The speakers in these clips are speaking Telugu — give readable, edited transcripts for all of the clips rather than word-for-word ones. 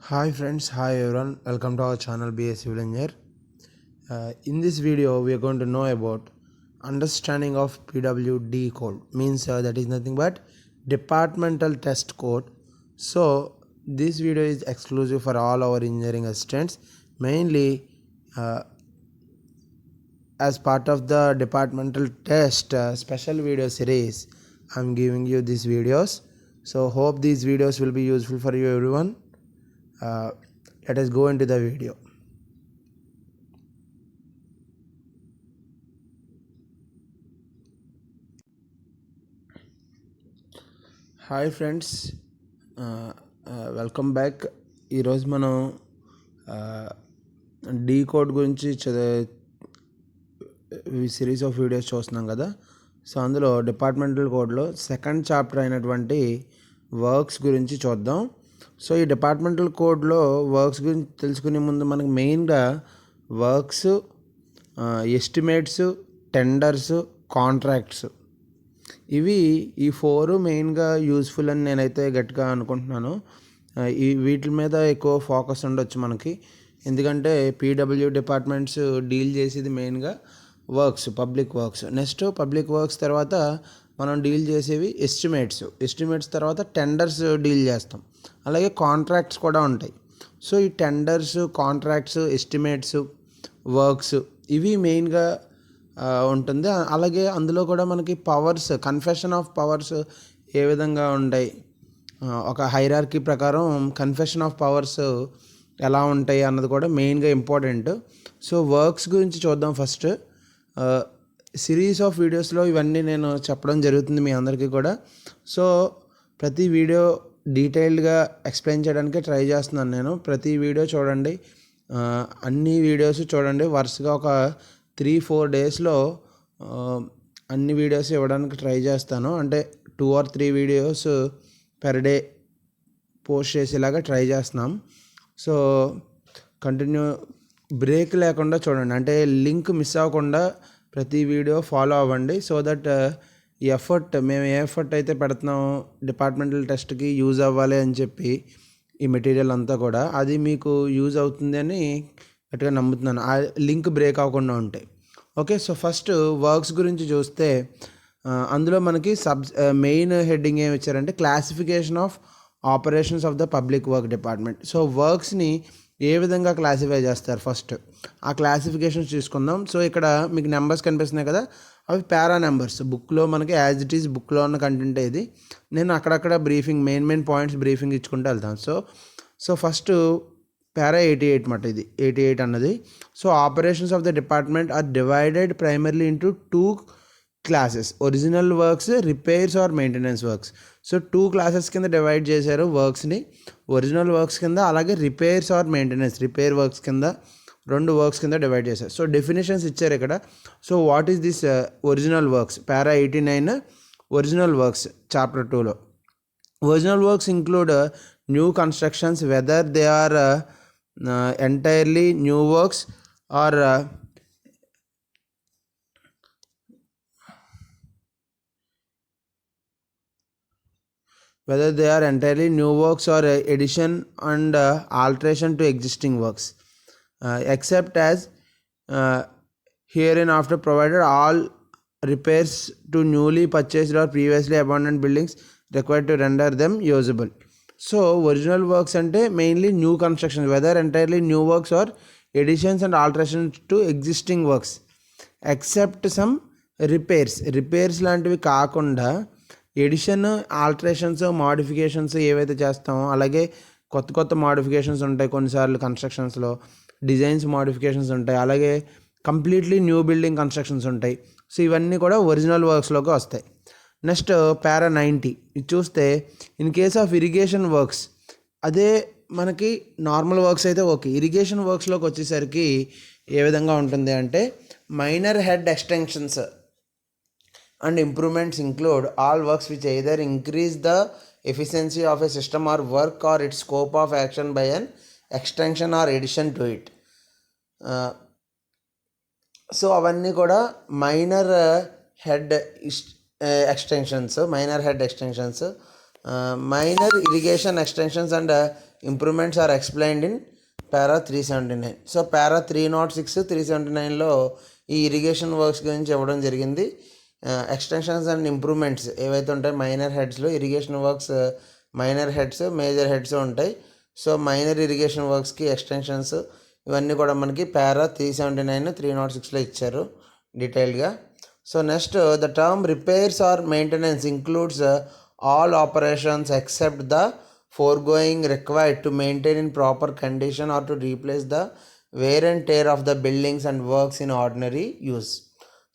Hi friends, hi everyone, welcome to our channel BS Civil Engineer. In this video we are going to know about understanding of PWD code, means that is nothing but departmental test code. So this video is exclusive for all our engineering assistants, mainly as part of the departmental test special video series. I'm giving you these videos, so hope these videos will be useful for you everyone. Let us go into the video. Hi friends, welcome back. ఈరోజు మనం డీ కోడ్ గురించి సిరీస్ ఆఫ్ వీడియోస్ చూస్తున్నాం కదా. సో అందులో డిపార్ట్మెంటల్ కోడ్లో సెకండ్ చాప్టర్ అయినటువంటి వర్క్స్ గురించి చూద్దాం. సో ఈ డిపార్ట్మెంటల్ కోడ్లో వర్క్స్ గురించి తెలుసుకునే ముందు మనకు మెయిన్గా వర్క్స్, ఎస్టిమేట్స్, టెండర్స్, కాంట్రాక్ట్స్, ఇవి ఈ ఫోర్ మెయిన్గా యూస్ఫుల్ అని నేనైతే గట్టిగా అనుకుంటున్నాను. ఈ వీటి మీద ఎక్కువ ఫోకస్ ఉండొచ్చు మనకి, ఎందుకంటే పీడబ్ల్యూ డిపార్ట్మెంట్స్ డీల్ చేసేది మెయిన్గా works, public works. Next public works తర్వాత మనం డీల్ చేసేవి ఎస్టిమేట్స్ తర్వాత టెండర్స్ డీల్ చేస్తాం. అలాగే కాంట్రాక్ట్స్ కూడా ఉంటాయి. సో ఈ టెండర్స్, కాంట్రాక్ట్స్, ఎస్టిమేట్స్, వర్క్స్ ఇవి మెయిన్గా ఉంటుంది. అలాగే అందులో కూడా మనకి పవర్స్, కన్ఫెషన్ ఆఫ్ పవర్స్ ఏ విధంగా ఉంటాయి, ఒక హైరార్కీ ప్రకారం కన్ఫెషన్ ఆఫ్ పవర్స్ ఎలా ఉంటాయి అన్నది కూడా మెయిన్గా ఇంపార్టెంట్. సో వర్క్స్ గురించి చూద్దాం ఫస్ట్. సిరీస్ ఆఫ్ వీడియోస్లో ఇవన్నీ నేను చెప్పడం జరుగుతుంది మీ అందరికీ కూడా. సో ప్రతి వీడియో డీటెయిల్డ్గా ఎక్స్ప్లెయిన్ చేయడానికి ట్రై చేస్తున్నాను నేను. ప్రతి వీడియో చూడండి, అన్ని వీడియోస్ చూడండి. వరుసగా ఒక 3-4 డేస్లో అన్ని వీడియోస్ ఇవ్వడానికి ట్రై చేస్తాను. అంటే 2 or 3 videos per day post చేసేలాగా ట్రై చేస్తున్నాం. సో కంటిన్యూ బ్రేక్ లేకుండా చూడండి, అంటే లింక్ మిస్ అవ్వకుండా ప్రతి వీడియో ఫాలో అవ్వండి. సో దట్ మేము ఏ ఎఫర్ట్ అయితే పెడుతున్నాం డిపార్ట్మెంటల్ టెస్ట్కి యూజ్ అవ్వాలి అని చెప్పి, ఈ మెటీరియల్ అంతా కూడా అది మీకు యూజ్ అవుతుంది అని గట్టిగా నమ్ముతున్నాను, ఆ లింక్ బ్రేక్ అవ్వకుండా ఉంటాయి. ఓకే, సో ఫస్ట్ వర్క్స్ గురించి చూస్తే అందులో మనకి మెయిన్ హెడ్డింగ్ ఏమి ఇచ్చారంటే classification of operations of the public work department. So వర్క్స్ని ఏ విధంగా క్లాసిఫై చేస్తారు, ఫస్ట్ ఆ క్లాసిఫికేషన్స్ చూసుకుందాం. సో ఇక్కడ మీకు నెంబర్స్ కనిపిస్తున్నాయి కదా, అవి పారా నెంబర్స్. బుక్లో మనకి యాజ్ ఇట్ ఈజ్ బుక్లో ఉన్న కంటెంట్ ఇది. నేను అక్కడక్కడ బ్రీఫింగ్, మెయిన్ పాయింట్స్ బ్రీఫింగ్ ఇచ్చుకుంటూ వెళ్తాను. సో ఫస్ట్ పారా 88 మాట, ఇది 88 అన్నది. So operations of the department are divided primarily into 2 classes: original works, repairs or maintenance works. So 2 classes కింద డివైడ్ చేశారు వర్క్స్ని. ఒరిజినల్ వర్క్స్ కింద, అలాగే repairs or maintenance, repair works కింద, 2 వర్క్స్ కింద డివైడ్ చేశారు. సో డెఫినేషన్స్ ఇచ్చారు ఇక్కడ. So what is this original works? Para 89 original works chapter 2లో. Original works include new constructions whether they are entirely new works or whether they are entirely new works or addition and alteration to existing works, except as hereinafter provided all repairs to newly purchased or previously abandoned buildings required to render them usable. So original works అంటే mainly new construction, whether entirely new works or additions and alterations to existing works, except some repairs లాంటివి కాకుండా ఎడిషన్, ఆల్టరేషన్స్, మాడిఫికేషన్స్ ఏవైతే చేస్తామో, అలాగే కొత్త మాడిఫికేషన్స్ ఉంటాయి కొన్నిసార్లు కన్స్ట్రక్షన్స్లో, డిజైన్స్ మాడిఫికేషన్స్ ఉంటాయి, అలాగే కంప్లీట్లీ న్యూ బిల్డింగ్ కన్స్ట్రక్షన్స్ ఉంటాయి. సో ఇవన్నీ కూడా ఒరిజినల్ వర్క్స్లోకి వస్తాయి. నెక్స్ట్ పారా 90 ఇది చూస్తే in case of irrigation works, అదే మనకి నార్మల్ వర్క్స్ అయితే ఓకే. ఇరిగేషన్ వర్క్స్లోకి వచ్చేసరికి ఏ విధంగా ఉంటుంది అంటే minor head extensions and improvements include all works which either increase the efficiency of a system or work or its scope of action by an extension or addition to it. So అవన్నీ కూడా minor head extensions. Minor irrigation extensions and improvements are explained in para 379. So పారా 306, 379లో ఈ ఇరిగేషన్ వర్క్స్ గురించి ఇవ్వడం జరిగింది. ఎక్స్టెన్షన్స్ అండ్ ఇంప్రూవ్మెంట్స్ ఏవైతే ఉంటాయి మైనర్ హెడ్స్లో, irrigation works minor heads, major heads ఉంటాయి. సో మైనర్ ఇరిగేషన్ వర్క్స్కి ఎక్స్టెన్షన్స్ ఇవన్నీ కూడా మనకి పారా 379, 306లో ఇచ్చారు డీటెయిల్గా. So next, the term repairs or maintenance includes all operations except the foregoing required to maintain in proper condition or to replace the wear and tear of the buildings and works in ordinary use.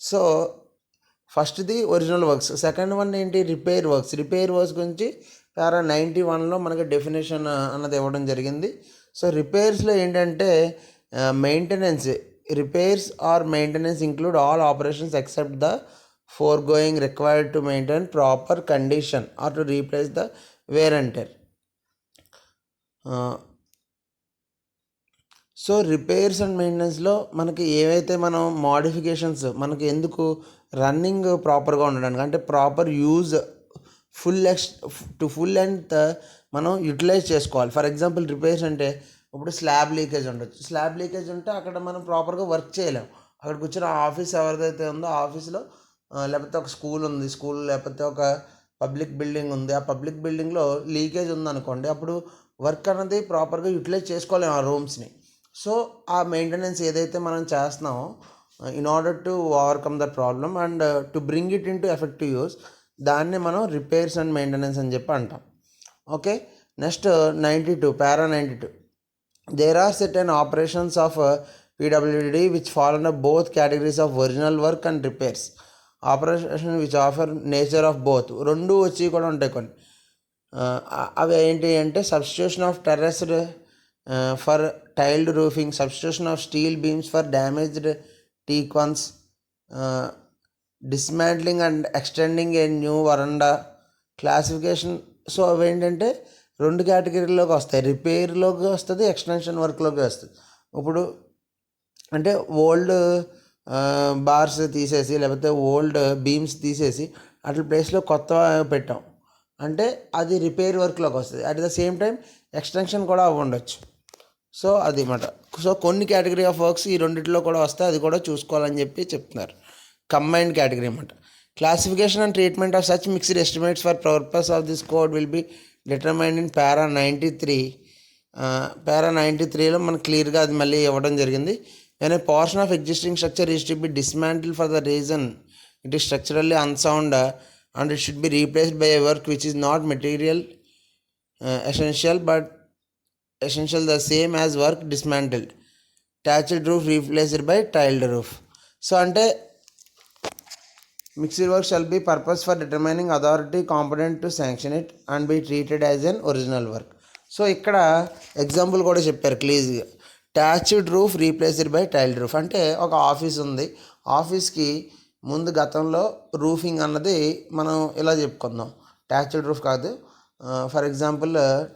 So first the original works, second one ఏంటి రిపేర్ వర్క్స్. రిపేర్ వర్క్స్ గురించి పారా 91లో మనకి డెఫినేషన్ అన్నది ఇవ్వడం జరిగింది. సో రిపేర్స్లో ఏంటంటే maintenance, repairs or maintenance include all operations except the foregoing required to maintain proper condition or to replace the wear and tear. So repairs and మెయింటెనెన్స్లో మనకి ఏవైతే మనం మోడిఫికేషన్స్ మనకి ఎందుకు రన్నింగ్ ప్రాపర్గా ఉండడానికి, అంటే ప్రాపర్ యూజ్ ఫుల్ లెంత్ మనం యూటిలైజ్ చేసుకోవాలి. ఫర్ ఎగ్జాంపుల్ రిపేర్స్ అంటే ఇప్పుడు స్లాబ్ లీకేజ్ ఉండొచ్చు. స్లాబ్ లీకేజ్ ఉంటే అక్కడ మనం ప్రాపర్గా వర్క్ చేయలేము. అక్కడికి వచ్చిన ఆఫీస్ ఎవరిదైతే ఉందో ఆఫీస్లో, లేకపోతే ఒక స్కూల్ ఉంది, స్కూల్ లేకపోతే ఒక పబ్లిక్ బిల్డింగ్ ఉంది, ఆ పబ్లిక్ బిల్డింగ్లో లీకేజ్ ఉందనుకోండి, అప్పుడు వర్క్ అన్నది ప్రాపర్గా యూటిలైజ్ చేసుకోలేము ఆ రూమ్స్ని. సో ఆ మెయింటెనెన్స్ ఏదైతే మనం చేస్తున్నామో in order to overcome that problem and to bring it into effective use, దాన్ని మనం రిపేర్స్ అండ్ మెయింటెనెన్స్ అని చెప్పి అంటాం. Okay, next 92, para 92. There are certain operations of PWD which fall under both categories of original work and repairs. Operation which offer nature of both, రెండు వచ్చి కూడా ఉంటాయి కొన్ని. అవి ఏంటి అంటే substitution of terraced for tiled roofing, substitution of steel beams for damaged teak ones, dismantling and extending a new verandah, classification. So అవి ఏంటంటే రెండు కేటగిరీలోకి వస్తాయి, రిపేర్లోకి వస్తుంది, ఎక్స్టెన్షన్ వర్క్లోకి వస్తుంది. ఇప్పుడు అంటే ఓల్డ్ బార్స్ తీసేసి లేకపోతే ఓల్డ్ బీమ్స్ తీసేసి అట్ల ప్లేస్లో కొత్త పెట్టాం అంటే అది రిపేర్ వర్క్లోకి వస్తుంది. At the same time extension కూడా ఉండొచ్చు. సో అది మాట. సో కొన్ని కేటగిరీ ఆఫ్ వర్క్స్ ఈ రెండిట్లో కూడా వస్తాయి, అది కూడా చూసుకోవాలని చెప్పి చెప్తున్నారు. కంబైన్డ్ కేటగిరీ అన్నమాట. Classification and treatment of such mixed estimates for purpose of this code will be determined in పారా 93. పారా 93లో మనకు క్లియర్గా అది మళ్ళీ ఇవ్వడం జరిగింది. When a portion of existing structure is to be dismantled for the reason it is structurally unsound and it should be replaced by a work which is not material essential but essential the same as work dismantled. Thatched roof replaced by tiled roof. So ante mixed work shall be purpose for determining authority competent to sanction it and be treated as an original work. So ఇక్కడ ఎగ్జాంపుల్ కూడా చెప్పారు క్లియర్గా. Thatched roof replaced by tiled roof అంటే ఒక ఆఫీస్ ఉంది, ఆఫీస్కి ముందు గతంలో రూఫింగ్ అన్నది మనం ఇలా చెప్పుకుందాం, ట్యాచ్డ్ రూఫ్ కాదు. ఫర్ ఎగ్జాంపుల్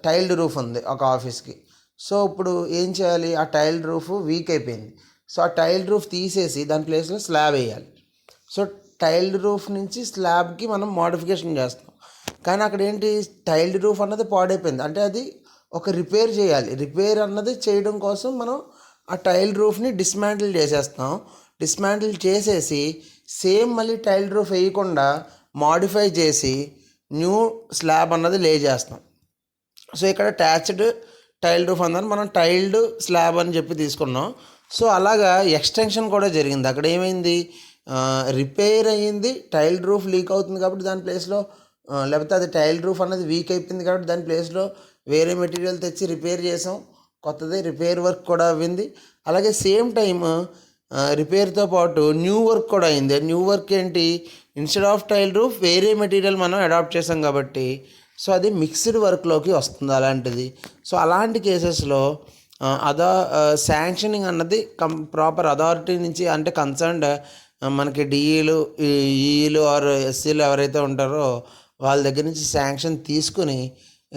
టైల్డ్ రూఫ్ ఉంది ఒక ఆఫీస్కి. సో ఇప్పుడు ఏం చేయాలి, ఆ టైల్డ్ రూఫ్ వీక్ అయిపోయింది. సో ఆ టైల్డ్ రూఫ్ తీసేసి దాని ప్లేస్లో స్లాబ్ వేయాలి. సో టైల్డ్ రూఫ్ నుంచి స్లాబ్కి మనం మోడిఫికేషన్ చేస్తాం. కానీ అక్కడ ఏంటి, టైల్డ్ రూఫ్ అన్నది పాడైపోయింది, అంటే అది ఒక రిపేర్ చేయాలి. రిపేర్ అన్నది చేయడం కోసం మనం ఆ టైల్ రూఫ్ని డిస్మాంటిల్ చేసేస్తాం. డిస్మాంటిల్ చేసేసి సేమ్ మళ్ళీ టైల్ రూఫ్ వేయకుండా మాడిఫై చేసి న్యూ స్లాబ్ అన్నది లే చేస్తాం. సో ఇక్కడ ట్యాచ్డ్ టైల్ రూఫ్ అన్నది మనం టైల్డ్ స్లాబ్ అని చెప్పి తీసుకున్నాం. సో అలాగా ఎక్స్టెన్షన్ కూడా జరిగింది. అక్కడ ఏమైంది, రిపేర్ అయ్యింది, టైల్ రూఫ్ లీక్ అవుతుంది కాబట్టి దాని ప్లేస్లో, లేకపోతే అది టైల్ రూఫ్ అన్నది వీక్ అయిపోయింది కాబట్టి దాని ప్లేస్లో వేరే మెటీరియల్ తెచ్చి రిపేర్ చేసాం, కొత్తది రిపేర్ వర్క్ కూడా అయింది. అలాగే సేమ్ టైమ్ రిపేర్తో పాటు న్యూ వర్క్ కూడా అయింది. న్యూ వర్క్ ఏంటి, ఇన్స్టెడ్ ఆఫ్ టైల్ రూఫ్ వేరే మెటీరియల్ మనం అడాప్ట్ చేసాం కాబట్టి సో అది మిక్స్డ్ వర్క్లోకి వస్తుంది అలాంటిది. సో అలాంటి కేసెస్లో శాంక్షనింగ్ అన్నది ప్రాపర్ అథారిటీ నుంచి, అంటే కన్సర్న్డ్ మనకి డిఈలు, ఈఈలు ఆర్ ఎస్సీలు ఎవరైతే ఉంటారో వాళ్ళ దగ్గర నుంచి శాంక్షన్ తీసుకుని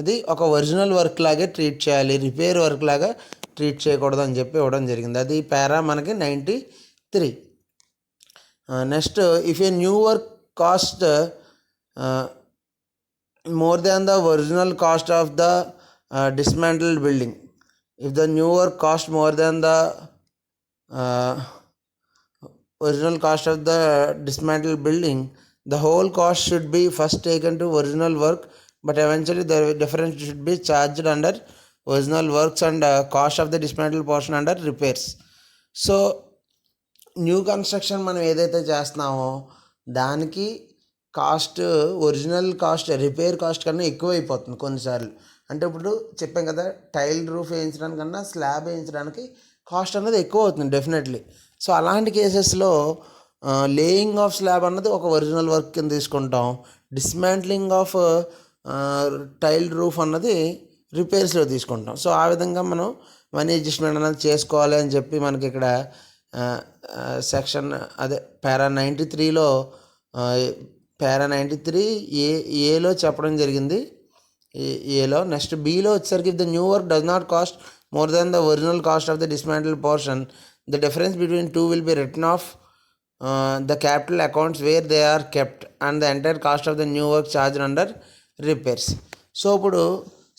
ఇది ఒక ఒరిజినల్ వర్క్ లాగే ట్రీట్ చేయాలి, రిపేర్ వర్క్ లాగా ట్రీట్ చేయకూడదు అని చెప్పి ఇవ్వడం జరిగింది. అది పారా మనకి 93. Next, if a new work cost more than the original cost of the dismantled building. If the new work cost more than the uh, original cost of the dismantled building, the whole cost should be first taken to original work, but eventually the difference should be charged under original works and cost of the dismantled portion under repairs. So new construction మనం ఏదైతే చేస్తున్నామో దానికి cost original cost repair cost కన్నా ఎక్కువ అయిపోతుంది కొన్నిసార్లు. అంటే ఇప్పుడు చెప్పాం కదా, టైల్ రూఫ్ వేయించడానికన్నా స్లాబ్ వేయించడానికి కాస్ట్ అనేది ఎక్కువ అవుతుంది డెఫినెట్లీ. సో అలాంటి కేసెస్లో లేయింగ్ ఆఫ్ స్లాబ్ అన్నది ఒక ఒరిజినల్ వర్క్ కింద తీసుకుంటాం, డిస్మాంట్లింగ్ ఆఫ్ టైల్ రూఫ్ అన్నది రిపేర్స్లో తీసుకుంటాం. సో ఆ విధంగా మనం మనీ అడ్జస్ట్మెంట్ అనేది చేసుకోవాలి అని చెప్పి మనకి ఇక్కడ సెక్షన్ అదే పారా 93లో పారా 93 ఏలో చెప్పడం జరిగింది. ఏలో నెక్స్ట్ బీలో వచ్చేసరికి if the new work does not cost more than the original cost of the dismantle portion, the difference between two will be written off the capital accounts where they are kept and the entire cost of the new work charge under repairs. So ఇప్పుడు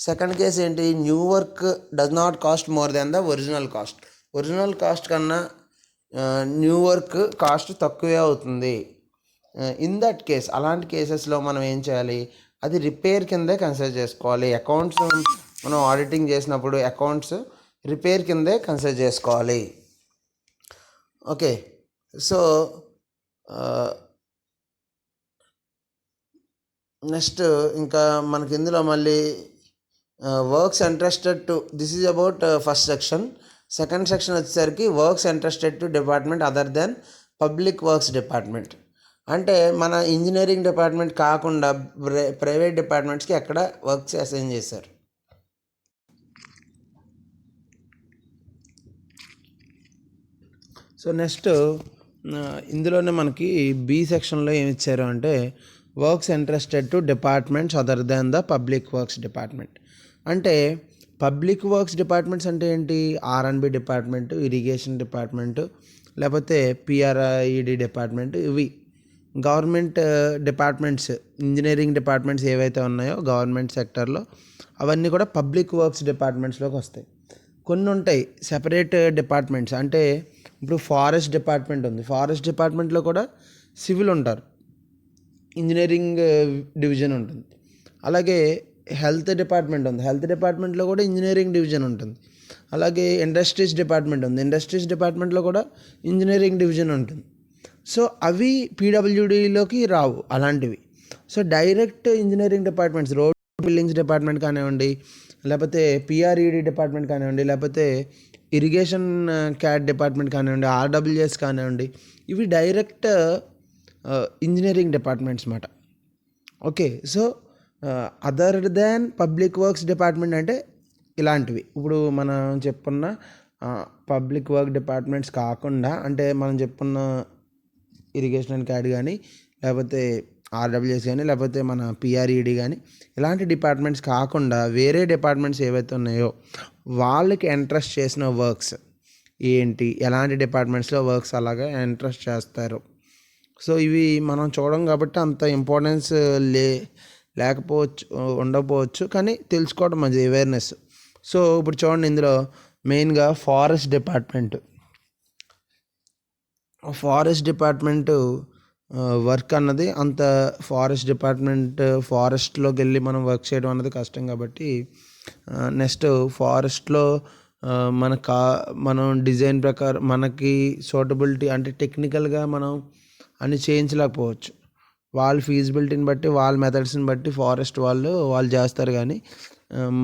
సెకండ్ కేసు ఏంటి, new work does not cost more than the original cost. Original cost కన్నా న్యూ వర్క్ కాస్ట్ తక్కువే అవుతుంది. ఇన్ దట్ కేస్ అలాంటి కేసెస్లో మనం ఏం చేయాలి, అది రిపేర్ కిందే కన్సిడర్ చేసుకోవాలి. అకౌంట్స్ మనం ఆడిటింగ్ చేసినప్పుడు అకౌంట్స్ రిపేర్ కిందే కన్సిడర్ చేసుకోవాలి. ఓకే, సో నెక్స్ట్ ఇంకా మనకి ఇందులో మళ్ళీ works interested to, this is about first section. Second section వచ్చేసరికి works interested to department other than public works department. అంటే మన ఇంజనీరింగ్ డిపార్ట్మెంట్ కాకుండా ప్రైవేట్ డిపార్ట్మెంట్స్కి ఎక్కడ వర్క్స్ అసైన్ చేశారు. సో నెక్స్ట్ ఇందులోనే మనకి బి సెక్షన్లో ఏమి ఇచ్చారు అంటే works interested to departments other than the public works department. అంటే పబ్లిక్ వర్క్స్ డిపార్ట్మెంట్స్ అంటే ఏంటి, ఆర్ఎండ్బి డిపార్ట్మెంట్, ఇరిగేషన్ డిపార్ట్మెంట్, లేకపోతే పిఆర్ఐడి డిపార్ట్మెంట్. ఇవి గవర్నమెంట్ డిపార్ట్మెంట్స్, ఇంజనీరింగ్ డిపార్ట్మెంట్స్ ఏవైతే ఉన్నాయో గవర్నమెంట్ సెక్టర్లో అవన్నీ కూడా పబ్లిక్ వర్క్స్ డిపార్ట్మెంట్స్లోకి వస్తాయి. కొన్ని ఉంటాయి సెపరేట్ డిపార్ట్మెంట్స్, అంటే ఇప్పుడు ఫారెస్ట్ డిపార్ట్మెంట్ ఉంది, ఫారెస్ట్ డిపార్ట్మెంట్లో కూడా సివిల్ ఉంటారు, ఇంజనీరింగ్ డివిజన్ ఉంటుంది. అలాగే హెల్త్ డిపార్ట్మెంట్ ఉంది, హెల్త్ డిపార్ట్మెంట్లో కూడా ఇంజనీరింగ్ డివిజన్ ఉంటుంది. అలాగే ఇండస్ట్రీస్ డిపార్ట్మెంట్ ఉంది, ఇండస్ట్రీస్ డిపార్ట్మెంట్లో కూడా ఇంజనీరింగ్ డివిజన్ ఉంటుంది. సో అవి పీడబ్ల్యూడీలోకి రావు అలాంటివి. So direct engineering departments, road buildings department కానివ్వండి, లేకపోతే పిఆర్ఈడి డిపార్ట్మెంట్ కానివ్వండి, లేకపోతే ఇరిగేషన్ క్యాట్ డిపార్ట్మెంట్ కానివ్వండి, ఆర్డబ్ల్యూఎస్ కానివ్వండి, ఇవి డైరెక్ట్ ఇంజనీరింగ్ డిపార్ట్మెంట్స్ మాట. Okay, so other than public works department అంటే ఇలాంటివి. ఇప్పుడు మనం చెప్పుకున్న పబ్లిక్ వర్క్ డిపార్ట్మెంట్స్ కాకుండా, అంటే మనం చెప్పుకున్న ఇరిగేషన్ అండ్ క్యాట్ కానీ, లేకపోతే ఆర్డబ్ల్యూఎస్ కానీ, లేకపోతే మన పిఆర్ఈడి కానీ, ఇలాంటి డిపార్ట్మెంట్స్ కాకుండా వేరే డిపార్ట్మెంట్స్ ఏవైతే ఉన్నాయో వాళ్ళకి ఇంట్రెస్ట్ చేసిన వర్క్స్ ఏంటి, ఎలాంటి డిపార్ట్మెంట్స్లో వర్క్స్ అలాగే ఇంట్రెస్ట్ చేస్తారు. సో ఇవి మనం చూడం కాబట్టి అంత ఇంపార్టెన్స్ లేకపోవచ్చు, ఉండకపోవచ్చు, కానీ తెలుసుకోవడం మంచిది, అవేర్నెస్. సో ఇప్పుడు చూడండి, ఇందులో మెయిన్గా ఫారెస్ట్ డిపార్ట్మెంట్ వర్క్ అన్నది అంత ఫారెస్ట్లోకి వెళ్ళి మనం వర్క్ చేయడం అన్నది కష్టం కాబట్టి, నెక్స్ట్ ఫారెస్ట్లో మనం డిజైన్ ప్రకారం మనకి సూటబిలిటీ అంటే టెక్నికల్గా మనం అన్ని చేయించలేకపోవచ్చు. వాళ్ళ ఫీజిబిలిటీని బట్టి, వాళ్ళ మెథడ్స్ని బట్టి ఫారెస్ట్ వాళ్ళు చేస్తారు, కానీ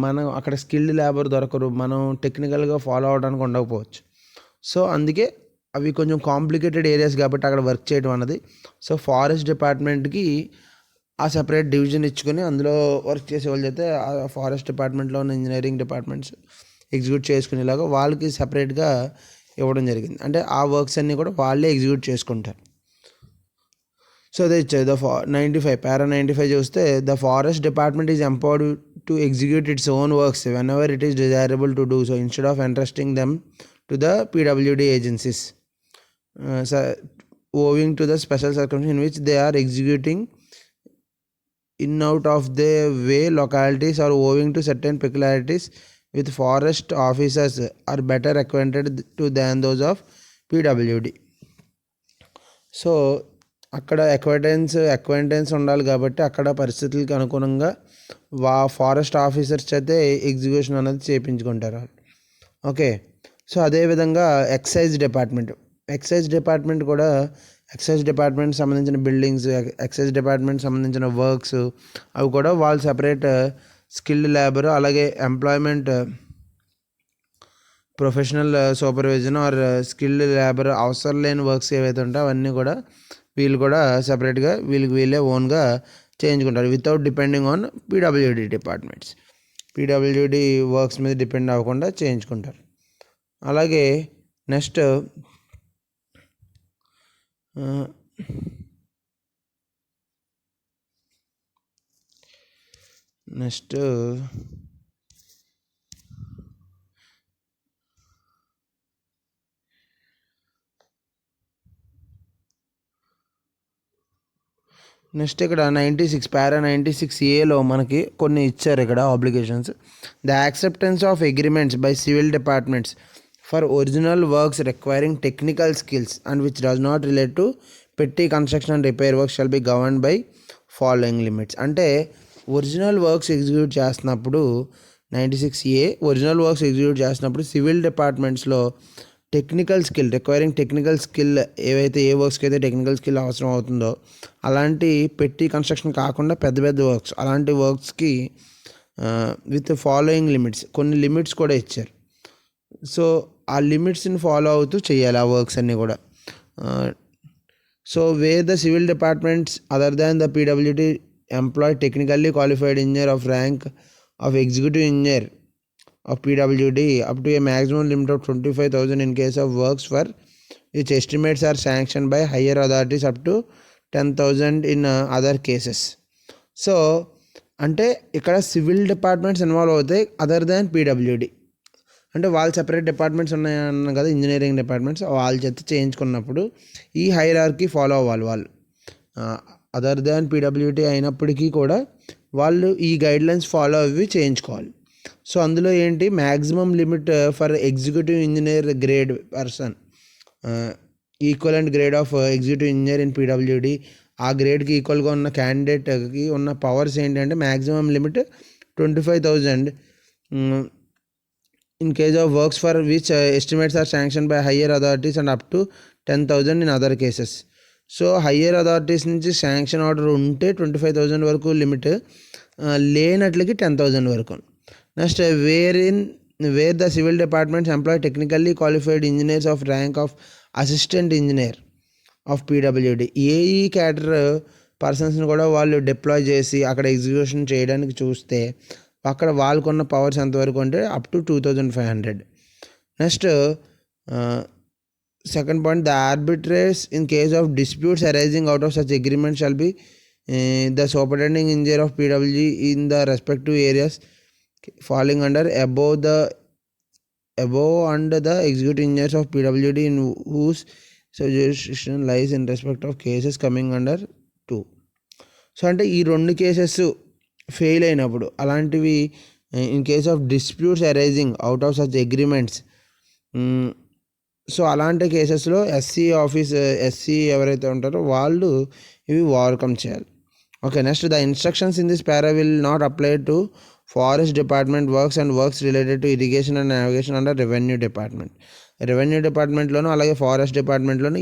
మనం అక్కడ స్కిల్డ్ లేబర్ దొరకరు, మనం టెక్నికల్గా ఫాలో అవడానికి ఉండకపోవచ్చు. సో అందుకే అవి కొంచెం కాంప్లికేటెడ్ ఏరియాస్ కాబట్టి అక్కడ వర్క్ చేయడం అన్నది. సో ఫారెస్ట్ డిపార్ట్మెంట్కి ఆ సెపరేట్ డివిజన్ ఇచ్చుకొని అందులో వర్క్ చేసే వాళ్ళు అయితే ఆ ఫారెస్ట్ డిపార్ట్మెంట్లో ఉన్న ఇంజనీరింగ్ డిపార్ట్మెంట్స్ ఎగ్జిక్యూట్ చేసుకునేలాగా వాళ్ళకి సెపరేట్గా ఇవ్వడం జరిగింది. అంటే ఆ వర్క్స్ అన్నీ కూడా వాళ్ళే ఎగ్జిక్యూట్ చేసుకుంటారు. సో అదే ఇచ్చారు ద 95 పారా 95 చూస్తే the forest department is empowered to execute its own works whenever it is desirable to do so instead of entrusting them to the PWD agencies owing to the special circumstances in which they are executing in out of the way localities are owing to certain peculiarities with forest officers are better acquainted to than those of PWD. So అక్కడ అక్వైంటెన్స్ ఉండాలి కాబట్టి అక్కడ పరిస్థితులకి అనుగుణంగా ఫారెస్ట్ ఆఫీసర్స్ చేతే ఎగ్జిక్యూషన్ అనేది చేయించుకుంటారు వాళ్ళు. ఓకే, సో అదేవిధంగా ఎక్సైజ్ డిపార్ట్మెంట్ కూడా ఎక్సైజ్ డిపార్ట్మెంట్ సంబంధించిన బిల్డింగ్స్, ఎక్సైజ్ డిపార్ట్మెంట్ సంబంధించిన వర్క్స్ అవి కూడా వాళ్ళు సెపరేట్ స్కిల్డ్ లేబర్, అలాగే employment professional supervision or skilled labour అవసరం లేని వర్క్స్ ఏవైతే ఉంటాయో అవన్నీ కూడా వీళ్ళు కూడా సపరేట్గా వీళ్ళే ఓన్గా చేయించుకుంటారు without depending on PWD departments. PWD works మీద డిపెండ్ అవ్వకుండా చేయించుకుంటారు. అలాగే నెక్స్ట్ ఇక్కడ 96 పారా 96A మనకి కొన్ని ఇచ్చారు ఇక్కడ obligations. The acceptance of agreements by civil departments for original works requiring technical skills and which does not relate to petty construction and repair works shall be governed by following limits. అంటే ఒరిజినల్ వర్క్స్ ఎగ్జిక్యూట్ చేస్తున్నప్పుడు 96A ఒరిజినల్ వర్క్స్ ఎగ్జిక్యూట్ చేస్తున్నప్పుడు సివిల్ డిపార్ట్మెంట్స్లో రిక్వైరింగ్ టెక్నికల్ స్కిల్ ఏవైతే ఏ వర్క్స్కి అయితే టెక్నికల్ స్కిల్ అవసరం అవుతుందో అలాంటి పెట్టి కన్స్ట్రక్షన్ కాకుండా పెద్ద వర్క్స్, అలాంటి వర్క్స్కి విత్ ఫాలోయింగ్ లిమిట్స్, కొన్ని లిమిట్స్ కూడా ఇచ్చారు. సో ఆ లిమిట్స్ని ఫాలో అవుతూ చేయాలి ఆ వర్క్స్ అన్నీ కూడా. So where the civil departments other than the PWD employ technically qualified engineer of rank of executive engineer of PWD up to a maximum limit of 25,000 in case of works for which estimates are sanctioned by higher authorities up to 10,000 in other cases. So అంటే ఇక్కడ సివిల్ డిపార్ట్మెంట్స్ ఇన్వాల్వ్ అవుతాయి అదర్ దాన్ పీడబ్ల్యూడి. అంటే వాళ్ళు సెపరేట్ డిపార్ట్మెంట్స్ ఉన్నాయన్న కదా, ఇంజనీరింగ్ డిపార్ట్మెంట్స్, వాళ్ళ చేత చేయించుకున్నప్పుడు ఈ హైరార్కీ ఫాలో అవ్వాలి వాళ్ళు. అదర్ దాన్ పీడబ్ల్యూడి అయినప్పటికీ కూడా వాళ్ళు ఈ గైడ్లైన్స్ ఫాలో అవి చేయించుకోవాలి. సో అందులో ఏంటి, maximum limit for executive engineer grade person, equivalent grade of executive engineer in PWD, ఆ గ్రేడ్కి ఈక్వల్గా ఉన్న క్యాండిడేట్కి ఉన్న పవర్స్ ఏంటంటే maximum limit 25,000 in case of works for which estimates are sanction by higher authorities and up to 10,000 in other cases. So higher authorities నుంచి శాంక్షన్ ఆర్డర్ ఉంటే 25,000 వరకు లిమిట్, లేనట్లకి 10,000 వరకు. Next where the civil departments employ technically qualified engineers of rank of assistant engineer of PWD, AE cadre పర్సన్స్ని కూడా వాళ్ళు డిప్లాయ్ చేసి అక్కడ ఎగ్జిక్యూషన్ చేయడానికి చూస్తే అక్కడ వాళ్ళకున్న పవర్స్ ఎంతవరకు అంటే up to 2,500. Next second point, the arbitrators in case of disputes arising out of such agreement shall be the superintending engineer of PWD in the respective areas falling under above and the executive engineers of PWD in whose jurisdiction lies in respect of cases coming under 2. So అంటే ఈ 2 కేసెస్ ఫెయిల్ అయినప్పుడు అలాంటివి in case of disputes arising out of such agreements, so అలాంటి కేసెస్లో ఎస్సీ ఎవరైతే ఉంటారో వాళ్ళు ఇవి ఓవర్కమ్ చేయాలి. Okay, next the instructions in this para will not apply to forest department works and works related to irrigation and navigation under revenue డిపార్ట్మెంట్లోను అలాగే ఫారెస్ట్ డిపార్ట్మెంట్లోను.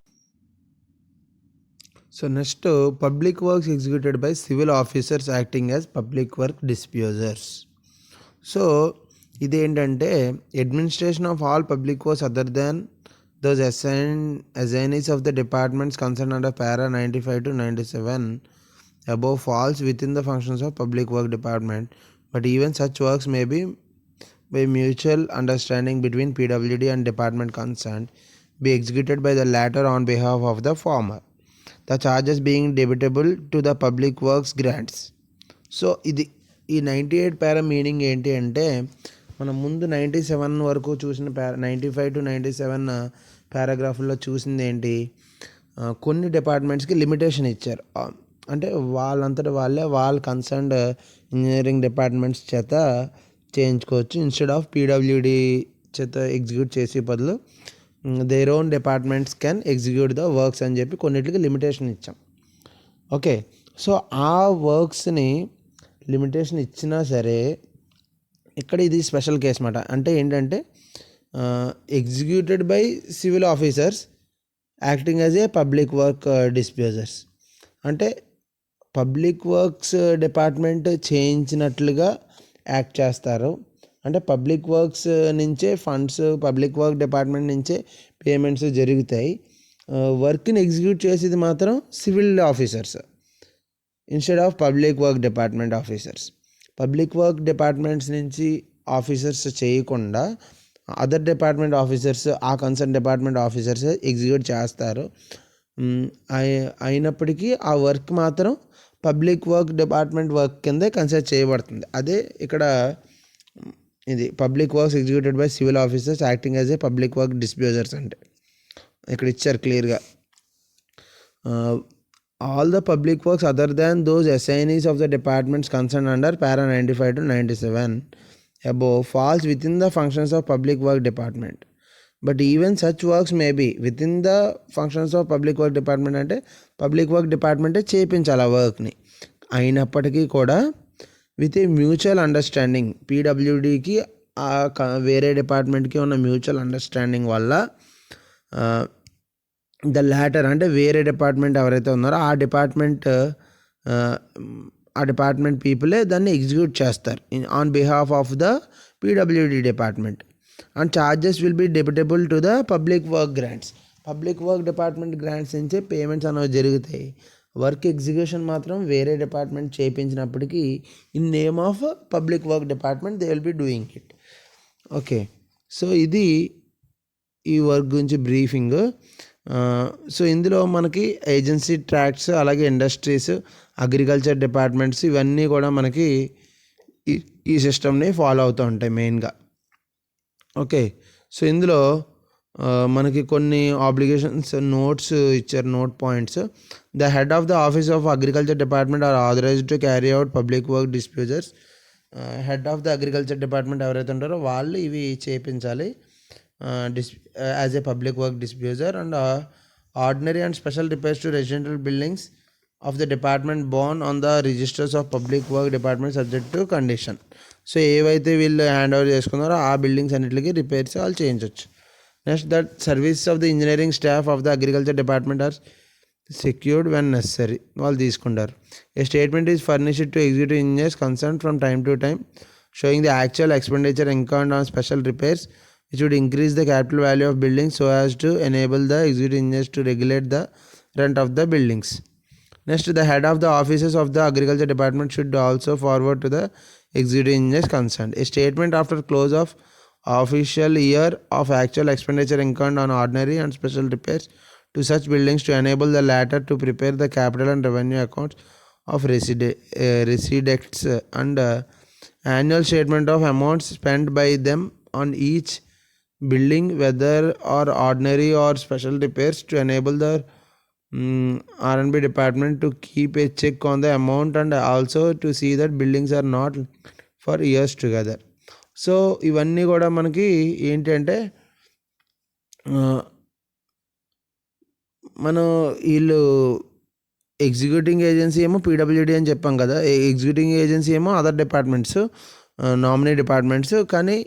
So next public works executed by civil officers acting as public work డిస్ప్యూజర్స్. So ఇదేంటంటే administration of all public works other than those assignees of the departments concerned under para 95 to 97 above falls within the functions of public work department, but even such works may be by mutual understanding between PWD and department concerned be executed by the latter on behalf of the former, the charges being debitable to the public works grants. So ఇది ఈ 98 పారా మీనింగ్ ఏంటి అంటే మనం ముందు 97 వరకు చూసిన 95 to 97 పారాగ్రాఫ్లో చూసింది ఏంటి, కొన్ని డిపార్ట్మెంట్స్కి లిమిటేషన్ ఇచ్చారు. అంటే వాళ్ళంతట వాళ్ళ కన్సర్న్డ్ ఇంజనీరింగ్ డిపార్ట్మెంట్స్ చేత చేయించుకోవచ్చు. ఇన్స్టెడ్ ఆఫ్ పీడబ్ల్యూడి చేత ఎగ్జిక్యూట్ చేసే బదులు their own departments can execute the works అని చెప్పి కొన్నిటికి లిమిటేషన్ ఇచ్చాం. ఓకే, సో ఆ వర్క్స్ని లిమిటేషన్ ఇచ్చినా సరే ఇక్కడ ఇది స్పెషల్ కేస్ మాట. అంటే ఏంటంటే executed by civil officers acting as a public work disbursers. అంటే పబ్లిక్ వర్క్స్ డిపార్ట్మెంట్ చేయించినట్లుగా యాక్ట్ చేస్తారు. అంటే పబ్లిక్ వర్క్స్ నుంచే ఫండ్స్ పబ్లిక్ వర్క్ డిపార్ట్మెంట్ నుంచే పేమెంట్స్ జరుగుతాయి. వర్క్ని ఎగ్జిక్యూట్ చేసేది మాత్రం civil officers instead of public work department officers. Public work departments నుంచి ఆఫీసర్స్ చేయకుండా అదర్ డిపార్ట్మెంట్ ఆఫీసర్స్, ఆ కన్సర్న్ డిపార్ట్మెంట్ ఆఫీసర్స్ ఎగ్జిక్యూట్ చేస్తారు. అయినప్పటికీ ఆ వర్క్ మాత్రం పబ్లిక్ వర్క్ డిపార్ట్మెంట్ వర్క్ కిందే కన్సిడర్ చేయబడుతుంది. అదే ఇక్కడ ఇది public works executed by civil officers acting as a public work disbursers అంటే ఇక్కడ ఇచ్చారు క్లియర్గా. All the public works other than those assignees of the departments concern under para 95 to 97 above falls within the functions of public work department. But even such works may be within the functions of public work department అంటే పబ్లిక్ వర్క్ డిపార్ట్మెంటే చేయించాలి ఆ వర్క్ని. అయినప్పటికీ కూడా విత్ ఏ మ్యూచువల్ అండర్స్టాండింగ్, పీడబ్ల్యూడికి వేరే డిపార్ట్మెంట్కి ఉన్న మ్యూచువల్ అండర్స్టాండింగ్ వల్ల ద లాటర్ అంటే వేరే డిపార్ట్మెంట్ ఎవరైతే ఉన్నారో ఆ డిపార్ట్మెంట్ పీపులే దాన్ని ఎగ్జిక్యూట్ చేస్తారు on behalf of the PWD department. And charges will be debitable to the public work grants. Public work department grants నుంచే పేమెంట్స్ అనేవి జరుగుతాయి. వర్క్ ఎగ్జిక్యూషన్ మాత్రం వేరే డిపార్ట్మెంట్ చేయించినప్పటికీ in name of public work department they will be doing it. Okay, so ఇది ఈ వర్క్ గురించి బ్రీఫింగ్. సో ఇందులో మనకి ఏజెన్సీ ట్రాక్ట్స్, అలాగే ఇండస్ట్రీస్, అగ్రికల్చర్ డిపార్ట్మెంట్స్ ఇవన్నీ కూడా మనకి ఈ సిస్టమ్ని ఫాలో అవుతూ ఉంటాయి మెయిన్గా. ఓకే, సో ఇందులో మనకి కొన్ని ఆబ్లిగేషన్స్ నోట్స్ ఇచ్చారు, note points. The head of the office of agriculture department are authorised to carry out public work disbursers. Head of the agriculture department ఎవరైతే ఉంటారో వాళ్ళు ఇవి చేయించాలి as a public work disburser. And ordinary and special repairs to residential buildings of the department borne on the registers of public work department subject to condition. So ఏవైతే వీళ్ళు హ్యాండ్ ఓవర్ చేసుకున్నారో ఆ బిల్డింగ్స్ అన్నిటికీ రిపేర్స్ వాళ్ళు చేయించవచ్చు. Next that services of the engineering staff of the agriculture department are secured when necessary. వాళ్ళు తీసుకుంటారు. A statement is furnished to executive engineers concern from time to time showing the actual expenditure incurred on special repairs which would increase the capital value of buildings so as to enable the executive engineers to regulate the rent of the buildings. Next, the head of the offices of the agriculture department should also forward to the executive engineers concerned a statement after close of official year of actual expenditure incurred on ordinary and special repairs to such buildings to enable the latter to prepare the capital and revenue accounts of receipts and annual statement of amounts spent by them on each building whether or ordinary or special repairs to enable the R&B department to keep a check on the amount and also to see that buildings are not for years together. So ఇవన్నీ కూడా మనకి ఏంటంటే మనం వీళ్ళు ఎగ్జిక్యూటింగ్ ఏజెన్సీ ఏమో పీడబ్ల్యూడి అని చెప్పాం కదా, ఎగ్జిక్యూటింగ్ ఏజెన్సీ ఏమో అదర్ డిపార్ట్మెంట్స్, నామినీ డిపార్ట్మెంట్స్. కానీ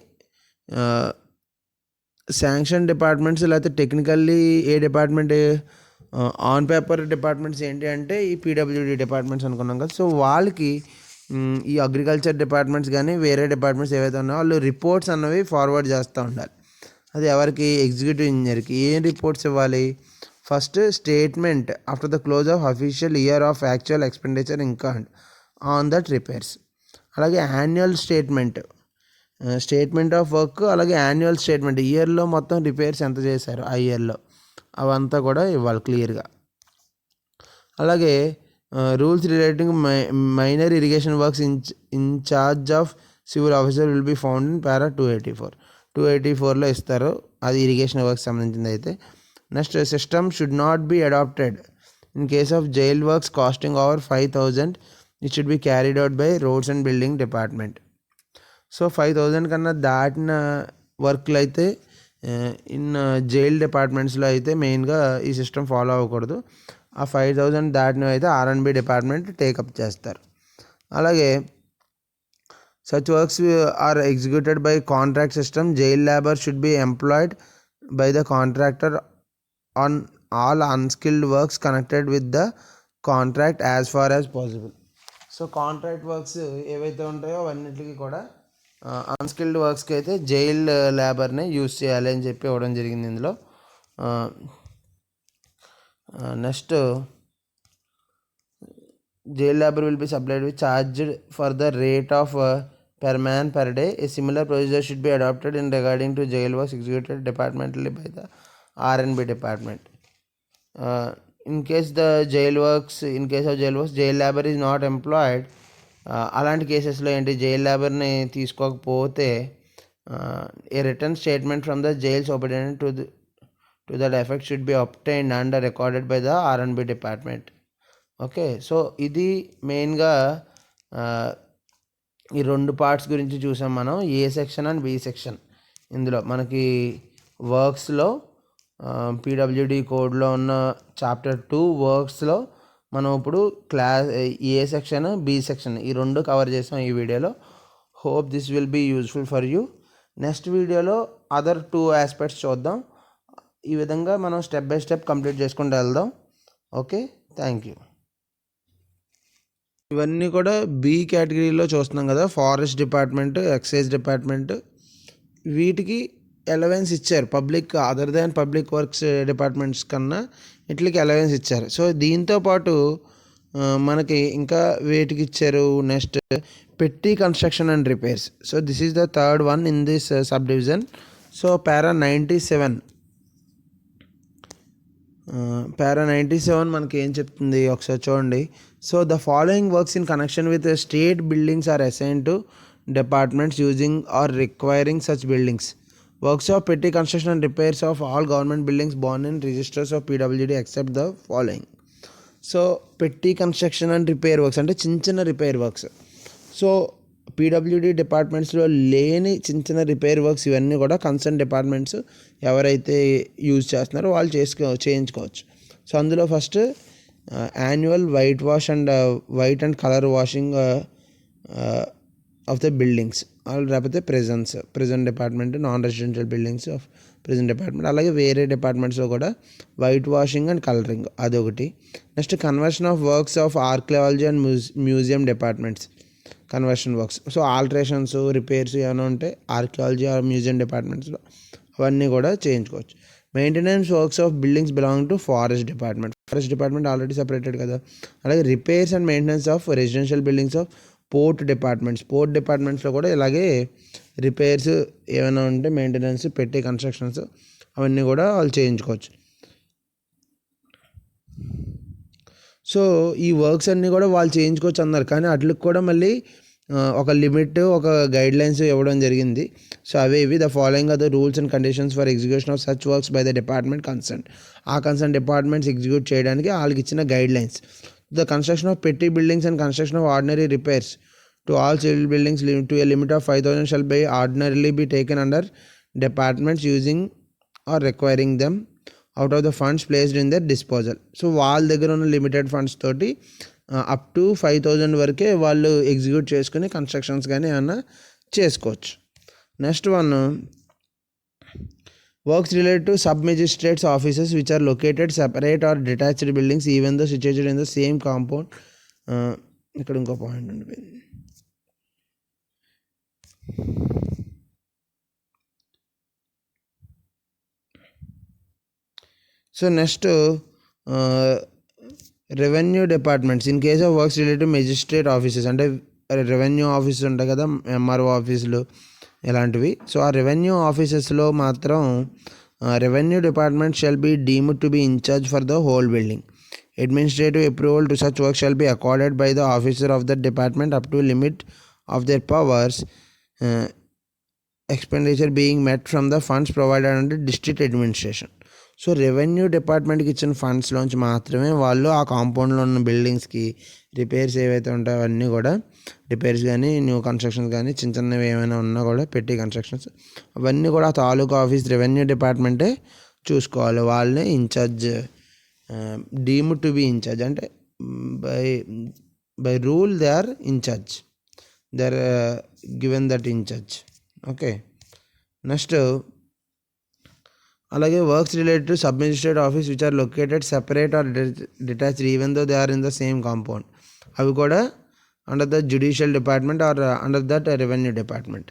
శాంక్షన్ డిపార్ట్మెంట్స్ లేకపోతే technically A department on paper departments ఏంటి అంటే ఈ పీడబ్ల్యూడి డిపార్ట్మెంట్స్ అనుకున్నాం కదా. సో వాళ్ళకి ఈ అగ్రికల్చర్ డిపార్ట్మెంట్స్ కానీ వేరే డిపార్ట్మెంట్స్ ఏవైతే ఉన్నాయో వాళ్ళు రిపోర్ట్స్ అన్నవి ఫార్వర్డ్ చేస్తూ ఉండాలి. అది ఎవరికి? ఎగ్జిక్యూటివ్ ఇంజనీర్కి. ఏం రిపోర్ట్స్ ఇవ్వాలి? First statement after the close of official year of actual expenditure incurred on that repairs. అలాగే యాన్యువల్ స్టేట్మెంట్ ఆఫ్ వర్క్, అలాగే యాన్యువల్ స్టేట్మెంట్ ఇయర్లో మొత్తం రిపేర్స్ ఎంత చేశారు ఆ ఇయర్లో అవంతా కూడా ఇవ్వాలి క్లియర్గా. అలాగే rules relating minor irrigation works in charge of civil officer will be found in para 284లో ఇస్తారు. అది ఇరిగేషన్ వర్క్స్ సంబంధించింది అయితే. Next, system should not be adopted In case of jail works costing over 5,000, it should be carried out by roads and building department. So 5,000 కన్నా దాటిన వర్క్లు అయితే ఇన్ జైల్ డిపార్ట్మెంట్స్లో అయితే మెయిన్గా ఈ సిస్టమ్ ఫాలో అవ్వకూడదు. ఆ 5,000 దాటినవి అయితే R&B డిపార్ట్మెంట్ టేకప్ చేస్తారు. అలాగే such works are executed by contract system. Jail labor should be employed by the contractor on all unskilled works connected with the contract as far as possible. So contract works ఏవైతే ఉంటాయో అవన్నిటికీ కూడా అన్స్కిల్డ్ వర్క్స్కి అయితే జైల్ లేబర్ని యూజ్ చేయాలి అని చెప్పి ఇవ్వడం జరిగింది ఇందులో. Next jail labor will be supplied with charged for the rate of per man per day. A similar procedure should be adopted in regarding to jail works executed departmentally by the R&B department. In case of jail works, jail labor is not employed. అలాంటి కేసెస్లో ఏంటి, జైల్ లేబర్ని తీసుకోకపోతే a return statement from the jail superintendent to that effect should be obtained and recorded by the R&B department. Okay, so ఇది మెయిన్గా ఈ రెండు పార్ట్స్ గురించి చూసాం మనం, A section and B section. ఇందులో మనకి వర్క్స్లో PWD కోడ్లో ఉన్న చాప్టర్ 2 వర్క్స్లో మనం ఇప్పుడు ఏ సెక్షన్ బి సెక్షన్ ఈ రెండు కవర్ చేసాం ఈ వీడియోలో. Hope this will be useful for you. Next వీడియోలో అదర్ 2 ఆస్పెక్ట్స్ చూద్దాం. ఈ విధంగా మనం స్టెప్ బై స్టెప్ కంప్లీట్ చేసుకుంటూ వెళ్దాం. Okay, thank you. ఇవన్నీ కూడా బి కేటగిరీలో చూస్తున్నాం కదా, ఫారెస్ట్ డిపార్ట్మెంట్, ఎక్సైజ్ డిపార్ట్మెంట్, వీటికి అలవెన్స్ ఇచ్చారు. Public other than public works departments కన్నా ఇట్లకి అలవెన్స్ ఇచ్చారు. సో దీంతోపాటు మనకి ఇంకా వేటికి ఇచ్చారు, next petty construction and repairs. So this is the third one in this subdivision. సో పారా 97 మనకి ఏం చెప్తుంది ఒకసారి చూడండి. So the following works in connection with state buildings are assigned to departments using or requiring such buildings. Works of petty construction and repairs of all government buildings born in registers of PWD except the following. So పెట్టి కన్స్ట్రక్షన్ అండ్ రిపేర్ వర్క్స్ అంటే చిన్న రిపేర్ వర్క్స్. సో PWD డిపార్ట్మెంట్స్లో లేని చిన్న రిపేర్ వర్క్స్ ఇవన్నీ కూడా కన్సర్న్ డిపార్ట్మెంట్స్ ఎవరైతే యూజ్ చేస్తున్నారో వాళ్ళు చేయించుకోవచ్చు. సో అందులో first annual whitewash and white and colour washing of the buildings, లేకపోతే present department, non residential buildings of present department. అలాగే వేరే డిపార్ట్మెంట్స్లో కూడా వైట్ వాషింగ్ అండ్ కలరింగ్ అదొకటి. Next conversion of works of archaeology and museum departments, conversion works. So alterations, repairs ఏమైనా ఉంటే ఆర్కియాలజీ ఆర్ మ్యూజియం డిపార్ట్మెంట్స్లో అవన్నీ కూడా చేయించుకోవచ్చు. Maintenance works of buildings belong to forest department already separated కదా. అలాగే repairs and maintenance of residential buildings of port డిపార్ట్మెంట్స్లో కూడా ఇలాగే రిపేర్స్ ఏమైనా ఉంటే మెయింటెనెన్స్, పెట్టి కన్స్ట్రక్షన్స్ అవన్నీ కూడా వాళ్ళు చేయించుకోవచ్చు. సో ఈ వర్క్స్ అన్నీ కూడా వాళ్ళు చేయించుకోవచ్చు అన్నారు, కానీ వాటికి కూడా మళ్ళీ ఒక లిమిట్, ఒక గైడ్ లైన్స్ ఇవ్వడం జరిగింది. సో అవే ఇవి the following are the rules and conditions for execution of such works by the department concern. ఆ కన్సర్న్ డిపార్ట్మెంట్స్ ఎగ్జిక్యూట్ చేయడానికి వాళ్ళకి ఇచ్చిన guidelines. The construction of petty buildings and construction of ordinary repairs to all civil buildings to a limit of 5,000 shall be ordinarily be taken under departments using or requiring them out of the funds placed in their disposal. So వాళ్ళ దగ్గర ఉన్న లిమిటెడ్ ఫండ్స్ తోటి అప్ టు 5,000 వరకే వాళ్ళు ఎగ్జిక్యూట్ చేసుకుని కన్స్ట్రక్షన్స్ కానీ ఏమన్నా చేసుకోవచ్చు. Next one works related to sub-magistrates offices which are located separate or detached buildings even though situated in the same compound. ఇక్కడ ఇంకో పాయింట్ ఉండిపోయింది. So next revenue departments in case of works related to magistrate offices, అంటే రెవెన్యూ ఆఫీసెస్ ఉంటాయి కదా, MRO ఆఫీసులు ఇలాంటివి. సో ఆ రెవెన్యూ ఆఫీసెస్లో మాత్రం revenue department shall be deemed to be in charge for the whole building. Administrative approval to such work shall be accorded by the officer of that department up to limit of their powers, expenditure being met from the funds provided under district administration. So revenue డిపార్ట్మెంట్కి ఇచ్చిన ఫండ్స్లోంచి మాత్రమే వాళ్ళు ఆ కాంపౌండ్లో ఉన్న బిల్డింగ్స్కి రిపేర్స్ ఏవైతే ఉంటాయో అవన్నీ కూడా రిపేర్స్ కానీ న్యూ కన్స్ట్రక్షన్స్ కానీ చిన్న చిన్నవి ఏమైనా ఉన్నా కూడా పెట్టి కన్స్ట్రక్షన్స్ అవన్నీ కూడా తాలూకా ఆఫీస్ రెవెన్యూ డిపార్ట్మెంటే చూసుకోవాలి. వాళ్ళని in charge deem to be in charge అంటే by by rule they are in charge, they are given that in charge. Okay, next అలాగే works related to sub administrative office which are located separate or detached even though they are in the same compound, అవి కూడా under the judicial department or under that revenue department.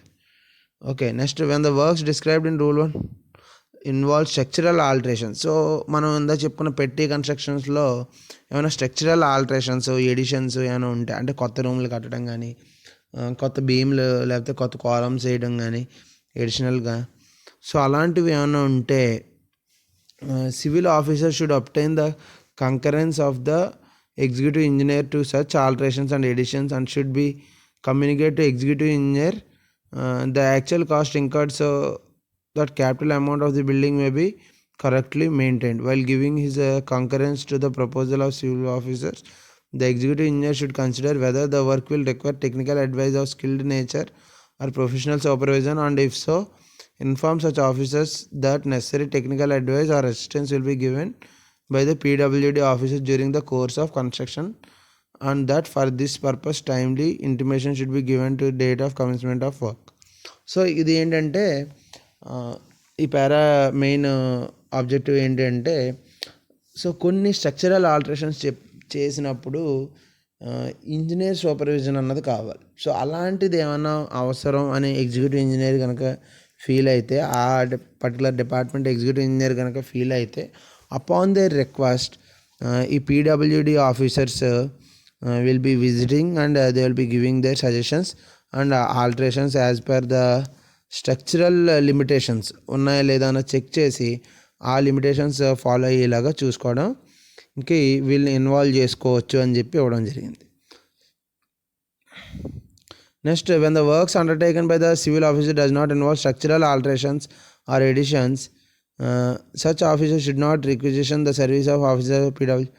Okay, next when the works described in rule 1 involve structural alterations. So మనం ఇందా చెప్పుకున్న పెట్టి కన్స్ట్రక్షన్స్లో ఏమైనా స్ట్రక్చరల్ ఆల్టరేషన్స్ ఎడిషన్స్ ఏమైనా ఉంటాయి అంటే కొత్త రూమ్లు కట్టడం కానీ కొత్త బీమ్లు లేకపోతే కొత్త కాలమ్స్ వేయడం కానీ ఎడిషనల్గా, సో అలాంటివి ఏమైనా ఉంటే civil officer should obtain the concurrence of the executive engineer to such alterations and additions and should be communicate to executive engineer the actual cost incurred so that capital amount of the building may be correctly maintained. While giving his concurrence to the proposal of civil officers, the executive engineer should consider whether the work will require technical advice of skilled nature or professional supervision, and if so, inform such officers that necessary technical advice or assistance will be given by the PWD officers during the course of construction, and that for this purpose timely intimation should be given to date of commencement of work. So ఇది ఏంటంటే ఈ పారా మెయిన్ ఆబ్జెక్టివ్ ఏంటంటే సో కొన్ని స్ట్రక్చరల్ ఆల్టరేషన్స్ చేసినప్పుడు ఇంజనీర్ సూపర్విజన్ అన్నది కావాలి. సో అలాంటిది ఏమైనా అవసరం అని ఎగ్జిక్యూటివ్ ఇంజనీర్ కనుక ఫీల్ అయితే ఆ పర్టికులర్ డిపార్ట్మెంట్ ఎగ్జిక్యూటివ్ ఇంజనీర్ కనుక ఫీల్ అయితే అపాన్ దేర్ రిక్వెస్ట్ ఈ PWD officers will be visiting and they will be giving their suggestions and alterations as per the structural limitations ఉన్నాయా లేదా అని చెక్ చేసి ఆ లిమిటేషన్స్ ఫాలో అయ్యేలాగా చూసుకోవడం ఇంక వీళ్ళని ఇన్వాల్వ్ చేసుకోవచ్చు అని చెప్పి ఇవ్వడం జరిగింది. Next when the works undertaken by the civil officer does not involve structural alterations or additions such officer should not requisition the service of officer PW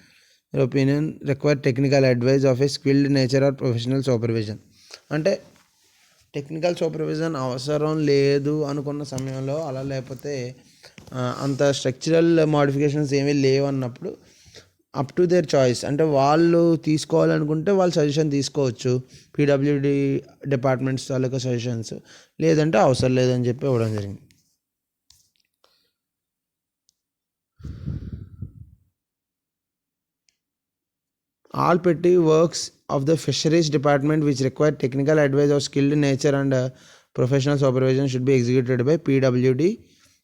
opinion require technical advice of a skilled nature or professional supervision. అంటే టెక్నికల్ సూపర్విజన్ అవసరం లేదు అనుకున్న సమయంలో అలా లేకపోతే అంత స్ట్రక్చరల్ మోడిఫికేషన్స్ ఏమీ లేవు అన్నప్పుడు అప్ టు దేర్ చాయిస్ అంటే వాళ్ళు తీసుకోవాలనుకుంటే వాళ్ళు సజెషన్ తీసుకోవచ్చు పీడబ్ల్యూడి డిపార్ట్మెంట్స్ తాలూకా సజెషన్స్, లేదంటే అవసరం లేదని చెప్పి ఇవ్వడం జరిగింది. All petty works of the fisheries department which require technical advice of skilled nature and professional supervision should be executed by PWD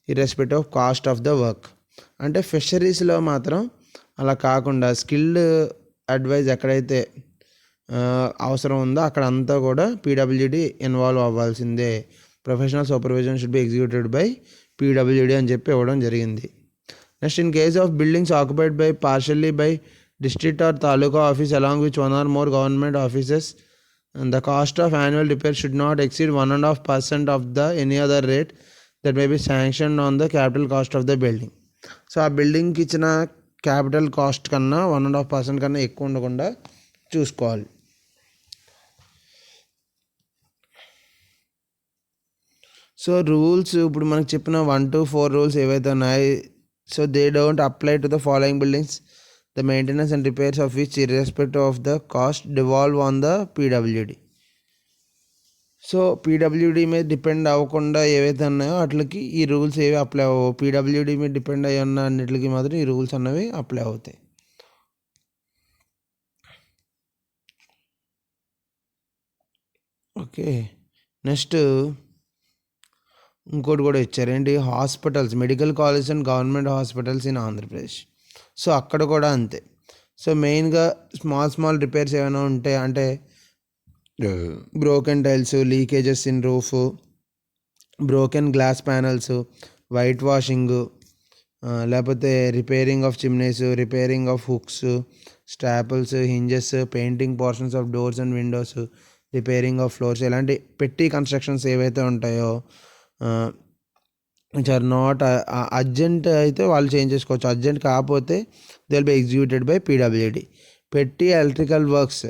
irrespective of cost of the work. అంటే ఫిషరీస్లో మాత్రం అలా కాకుండా స్కిల్డ్ అడ్వైజ్ ఎక్కడైతే అవసరం ఉందో అక్కడ అంతా కూడా పీడబ్ల్యూడి ఇన్వాల్వ్ అవ్వాల్సిందే. Professional supervision should be executed by PWD అని చెప్పి ఇవ్వడం జరిగింది. Next in case of buildings occupied by partially by district or taluka office along with one or more government offices, and the cost of annual repair should not exceed 1.5% of the any other rate that may be sanctioned on the capital cost of the building. So ఆ బిల్డింగ్కి ఇచ్చిన క్యాపిటల్ కాస్ట్ కన్నా 1.5% కన్నా ఎక్కువ ఉండకుండా చూసుకోవాలి. సో రూల్స్ ఇప్పుడు మనకు చెప్పిన 1 to 4 రూల్స్ ఏవైతే ఉన్నాయి so they don't apply to the following buildings the maintenance and repairs of which irrespective of the cost devolve on the PWD. So PWD మీద డిపెండ్ అవ్వకుండా ఏవైతే ఉన్నాయో వాటికి ఈ రూల్స్ ఏవి అప్లై అవ్వవు. పీడబ్ల్యూడి మీద డిపెండ్ అయ్యి ఉన్న అన్నిటికి మాత్రం ఈ రూల్స్ అన్నవి అప్లై అవుతాయి. ఓకే, నెక్స్ట్ ఇంకోటి కూడా ఇచ్చారు ఏంటి, hospitals, medical college and government hospitals in Andhra Pradesh. So అక్కడ కూడా అంతే. సో మెయిన్గా స్మాల్ రిపేర్స్ ఏమైనా ఉంటాయి అంటే broken tiles, leakages in roof, broken glass panels, whitewashing, లేకపోతే repairing of chimneys, repairing of hooks, staples, hinges, painting portions of doors and windows, repairing of floors, ఇలాంటి పెట్టి కన్స్ట్రక్షన్స్ ఏవైతే ఉంటాయో విచ్ ఆర్ నాట్ అర్జెంట్ అయితే వాళ్ళు చేంజ్ చేసుకోవచ్చు. అర్జెంట్ కాకపోతే they will be executed by PWD. Petty electrical works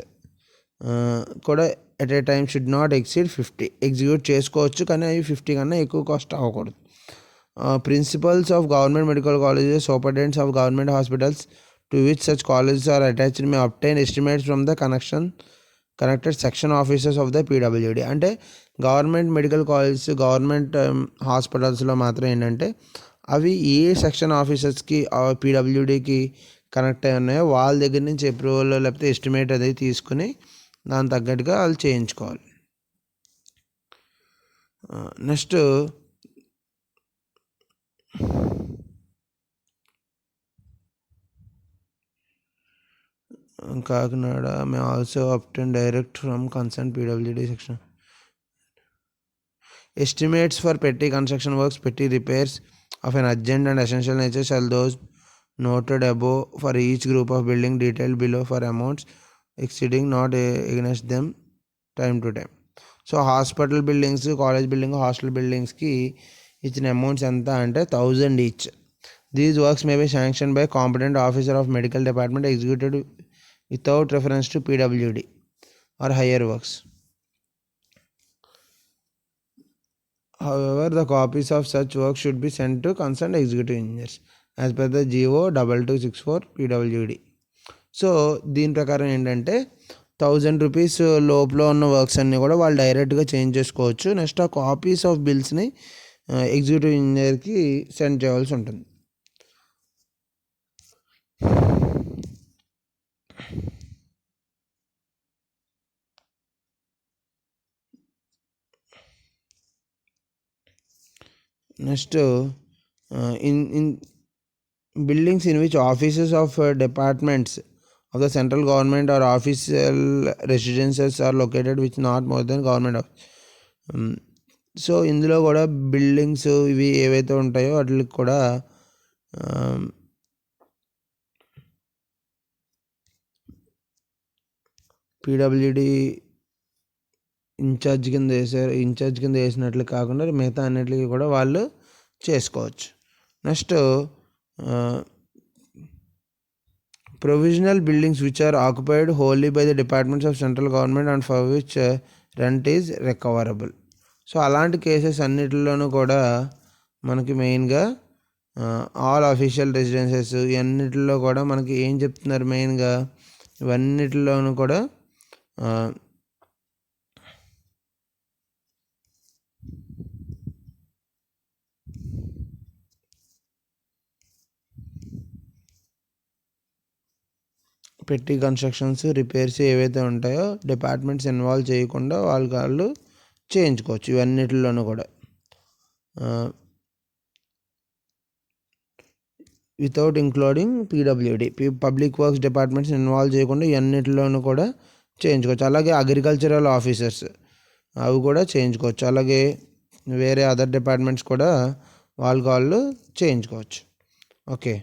కూడా at a time should not exceed 50 execute చేసుకోవచ్చు, కానీ అవి 50 కన్నా ఎక్కువ కాస్ట్ అవ్వకూడదు. Principals of government medical colleges, superintendents of government hospitals to which such colleges are attached may obtain estimates from the connected section officers of the PWD. అంటే గవర్నమెంట్ మెడికల్ కాలేజెస్, గవర్నమెంట్ హాస్పిటల్స్లో మాత్రం ఏంటంటే అవి ఏ సెక్షన్ ఆఫీసర్స్కి పీడబ్ల్యూడికి కనెక్ట్ అయి ఉన్నాయో వాళ్ళ దగ్గర నుంచి అప్రూవల్ లేకపోతే ఎస్టిమేట్ అది తీసుకుని దాని తగ్గట్టుగా వాళ్ళు చేయించుకోవాలి. Next Kakinada may also obtain direct from concern PWD section estimates for petty construction works, petty repairs of an urgent and essential nature shall those noted above for each group of building detailed below for amounts exceeding not against them time to time. So hospital buildings, college building, hostel బిల్డింగ్స్కి ఇచ్చిన అమౌంట్స్ ఎంత అంటే 1000 each. These works may be sanction by competent officer of medical department executed without reference to PWD or higher works. However, the copies of such work should be sent to concerned executive engineers as per the GO 2264 PWD. So దీని ప్రకారం ఏంటంటే 1000 రూపీస్ లోపల ఉన్న వర్క్స్ అన్నీ కూడా వాళ్ళు డైరెక్ట్గా చేంజ్ చేసుకోవచ్చు. నెక్స్ట్ ఆ కాపీస్ ఆఫ్ బిల్స్ని ఎగ్జిక్యూటివ్ ఇంజనీర్కి సెండ్ చేయాల్సి ఉంటుంది. Next in buildings in which offices of departments of the central government or official residences are located which not more than government of. So ఇందులో కూడా బిల్డింగ్స్ ఇవి ఏవైతే ఉంటాయో వాటికి కూడా పీడబ్ల్యూడి ఇన్ఛార్జ్ కింద వేసినట్లు కాకుండా మిగతా అన్నిటికీ కూడా వాళ్ళు చేసుకోవచ్చు. Next provisional buildings which are occupied wholly by the departments of central government and for which rent is recoverable. So అలాంటి కేసెస్ అన్నిటిలోనూ కూడా మనకి మెయిన్గా ఆల్ అఫీషియల్ రెసిడెన్సెస్ ఇవన్నిటిలో కూడా మనకి ఏం చెప్తున్నారు, మెయిన్గా ఇవన్నిటిలోనూ కూడా పెట్టి కన్స్ట్రక్షన్స్, రిపేర్స్ ఏవైతే ఉంటాయో డిపార్ట్మెంట్స్ ఇన్వాల్వ్ చేయకుండా వాళ్ళు చేయించుకోవచ్చు. ఇవన్నిటిలోనూ కూడా without including PWD, public works departments involve చేయకుండా ఇవన్నిటిలోనూ కూడా చేయించుకోవచ్చు. అలాగే అగ్రికల్చరల్ ఆఫీసర్స్ అవి కూడా చేయించుకోవచ్చు. అలాగే వేరే అదర్ డిపార్ట్మెంట్స్ కూడా వాళ్ళు చేయించుకోవచ్చు. ఓకే.